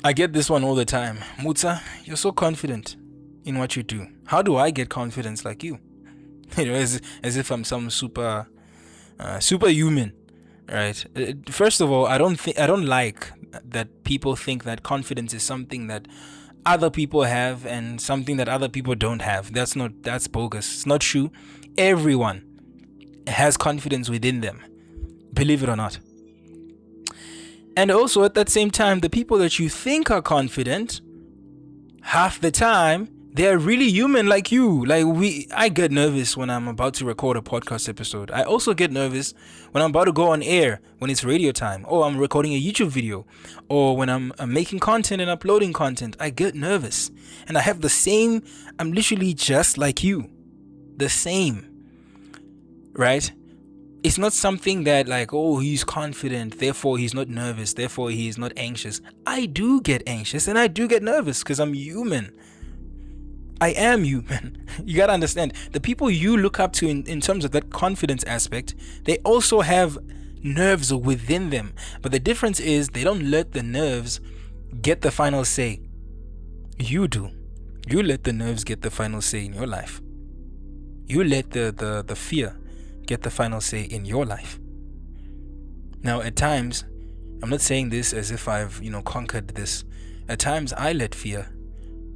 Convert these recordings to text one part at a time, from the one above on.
I get this one all the time. Mutsa, you're so confident in what you do. How do I get confidence like you? As if I'm some superhuman, right? First of all, I don't like that people think that confidence is something that other people have and something that other people don't have. That's bogus. It's not true. Everyone has confidence within them, believe it or not. And also at that same time, the people that you think are confident, half the time they're really human like you. I get nervous when I'm about to record a podcast episode. I also get nervous when I'm about to go on air, when it's radio time, or I'm recording a YouTube video, or when I'm making content and uploading content. I get nervous, and I have the same. I'm literally just like you, the same, right? It's not something that he's confident, therefore he's not nervous, therefore he is not anxious. I do get anxious and I do get nervous because I'm human. I am human. You gotta understand, the people you look up to in terms of that confidence aspect, they also have nerves within them. But the difference is they don't let the nerves get the final say. You do. You let the nerves get the final say in your life. You let the fear get the final say in your life. Now, at times, I'm not saying this as if I've conquered this. At times, I let fear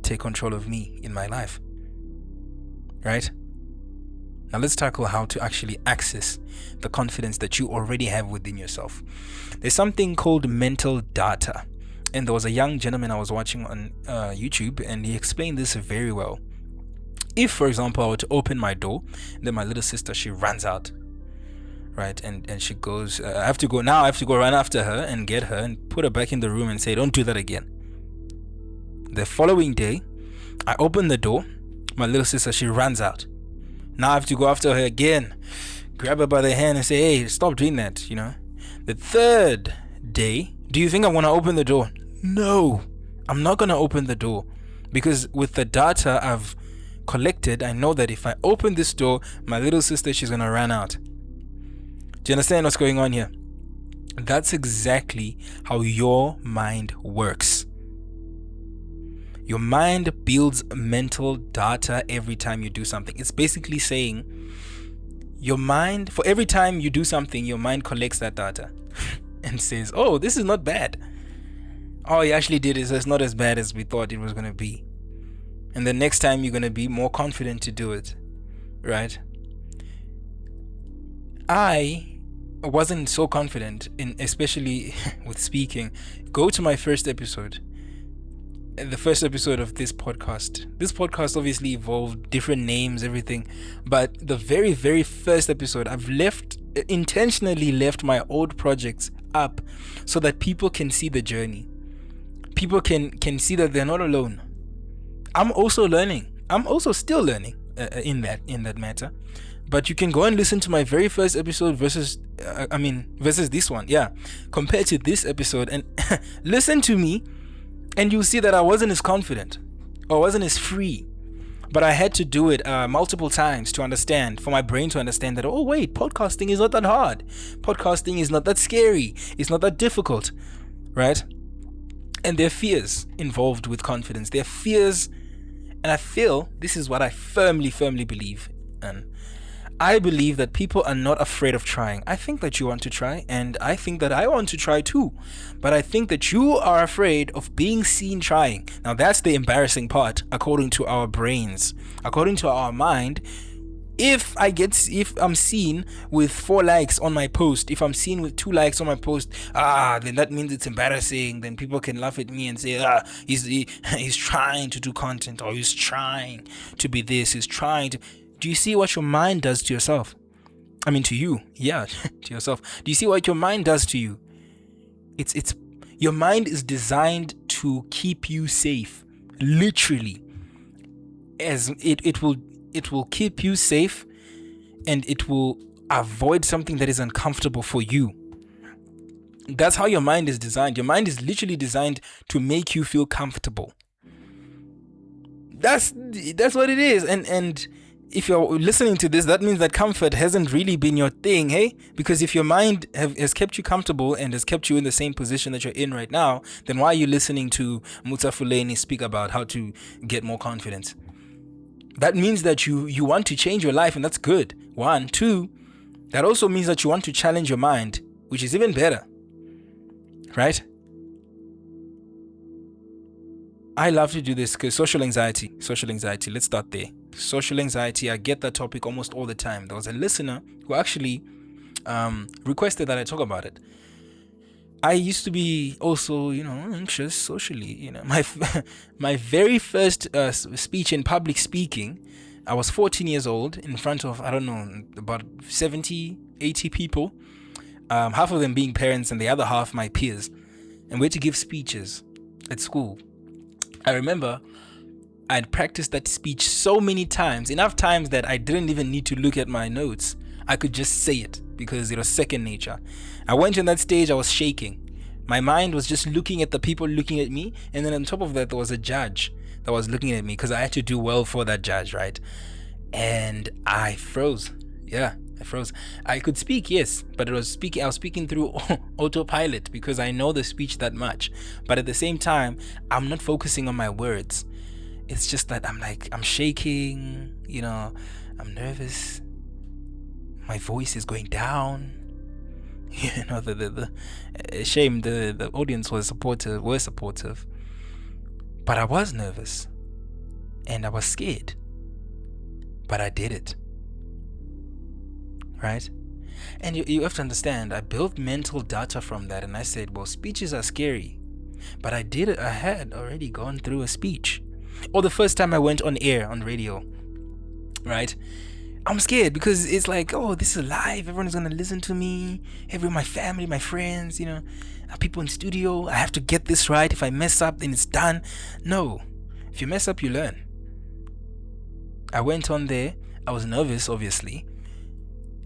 take control of me in my life. Right? Now, let's tackle how to actually access the confidence that you already have within yourself. There's something called mental data, and there was a young gentleman I was watching on YouTube, and he explained this very well. If, for example, I were to open my door, then my little sister, she runs out, right? And she goes, I have to go run after her and get her and put her back in the room and say, don't do that again. The following day, I open the door, my little sister, she runs out. Now I have to go after her again, grab her by the hand and say, hey, stop doing that, The third day, do you think I'm going to open the door? No, I'm not going to open the door, because with the data I've collected, I know that if I open this door, my little sister, she's gonna run out. Do you understand what's going on here? That's exactly how your mind works. Your mind builds mental data every time you do something. It's basically saying your mind, for every time you do something, your mind collects that data and says, oh, this is not bad. Oh, he actually did it, so it's not as bad as we thought it was going to be. And the next time you're going to be more confident to do it, right? I wasn't so confident especially with speaking. Go to my first episode, the first episode of this podcast. This podcast obviously evolved, different names, everything. But the very, very first episode, I've intentionally left my old projects up so that people can see the journey. People can see that they're not alone. I'm also learning. I'm also still learning in that matter. But you can go and listen to my very first episode versus this one. Yeah. Compared to this episode, and listen to me, and you'll see that I wasn't as confident or wasn't as free. But I had to do it multiple times to understand, for my brain to understand that, oh wait, podcasting is not that hard. Podcasting is not that scary. It's not that difficult, right? And there are fears involved with confidence. There are fears, and I feel this is what I firmly believe. And I believe that people are not afraid of trying. I think that you want to try, and I think that I want to try too. But I think that you are afraid of being seen trying. Now that's the embarrassing part, according to our brains, according to our mind. If I'm seen with 4 likes on my post, if I'm seen with 2 likes on my post, then that means it's embarrassing. Then people can laugh at me and say, he's trying to do content, or he's trying to be this, he's trying to. Do you see what your mind does to yourself? I mean, to you, yeah, to yourself. Do you see what your mind does to you? It's your mind is designed to keep you safe, literally. As it will keep you safe, and it will avoid something that is uncomfortable for you. That's how your mind is designed. Your mind is literally designed to make you feel comfortable. That's what it is. And if you're listening to this, that means that comfort hasn't really been your thing, hey? Because if your mind has kept you comfortable and has kept you in the same position that you're in right now, then why are you listening to Mutafuleni speak about how to get more confidence? That means that you want to change your life, and that's good. 1, 2, that also means that you want to challenge your mind, which is even better, right? I love to do this because social anxiety, let's start there. Social anxiety, I get that topic almost all the time. There was a listener who actually requested that I talk about it. I used to be also, anxious socially. My very first speech in public speaking, I was 14 years old in front of, I don't know, about 70, 80 people, half of them being parents and the other half my peers. And we had to give speeches at school. I remember I'd practiced that speech so many times, enough times that I didn't even need to look at my notes. I could just say it because it was second nature. I went on that stage, I was shaking. My mind was just looking at the people looking at me, and then on top of that, there was a judge that was looking at me because I had to do well for that judge, right? And I froze. Yeah, I froze. I could speak, yes, but I was speaking through autopilot because I know the speech that much. But at the same time, I'm not focusing on my words. It's just that I'm shaking, I'm nervous. My voice is going down. The shame, the audience were supportive. But I was nervous. And I was scared. But I did it. Right? And you have to understand, I built mental data from that, and I said, well, speeches are scary. But I did it. I had already gone through a speech. Or the first time I went on air on radio, right? I'm scared because it's like, oh, this is live. Everyone's going to listen to me. My family, my friends, people in studio. I have to get this right. If I mess up, then it's done. No. If you mess up, you learn. I went on there. I was nervous, obviously.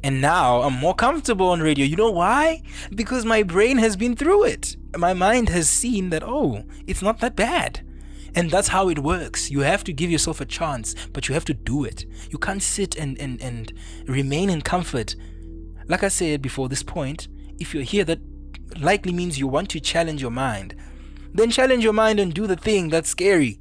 And now I'm more comfortable on radio. You know why? Because my brain has been through it. My mind has seen that, oh, it's not that bad. And that's how it works. You have to give yourself a chance, but you have to do it. You can't sit and remain in comfort. Like I said before this point, if you're here, that likely means you want to challenge your mind. Then challenge your mind and do the thing that's scary.